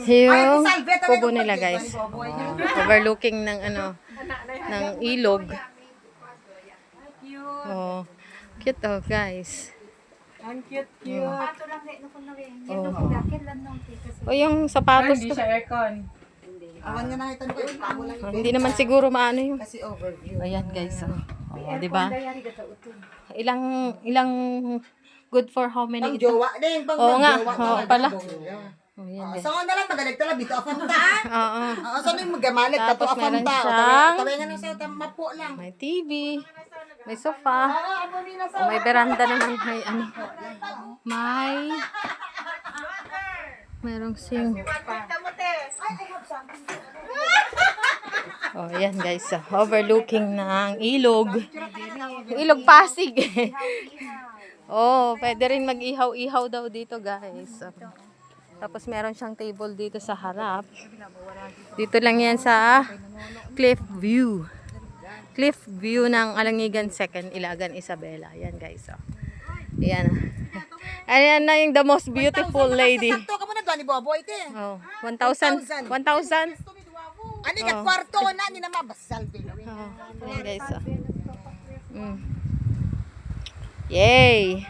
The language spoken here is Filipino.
Yung kubo nila guys. Overlooking ng ng ilog. Oh, cute oh guys. Ang cute. Oh, yung sapatos Hindi ko. siya aircon. Awan nga nakita ko Hindi naman siguro maano yun. kasi overview. Ayan guys. Oh, di ba? Ilang good for how many Pang ito? jowa din, pang Oo nga. jowa Oo talaga. pala. Oo. Oh, yan guys. So na lang magalig tala bito afan ta. Oo. Oo, saan yung magamalig ka to Tapos afan meron ta. siyang- Tawengan na sa mapo lang. May TV. May sofa. Amo ni na sa. Oh, may veranda naman. Merong sing. Oh, yan guys. Overlooking ng ilog. Ilog Pasig. Oh, pwede rin mag-ihaw-ihaw daw dito guys. Tapos meron siyang table dito sa harap. Dito lang yan sa Cliff View. Cliff View ng Alangigan 2nd Ilagan Isabela. Yan guys. Yan. Ayan na yung the most beautiful lady. Sakto ka mo na doon ni Boboy te. Oh, 1,000. 1,000. Ani ka kwarto na ni na mabasal din. Oh, yan guys. Yay!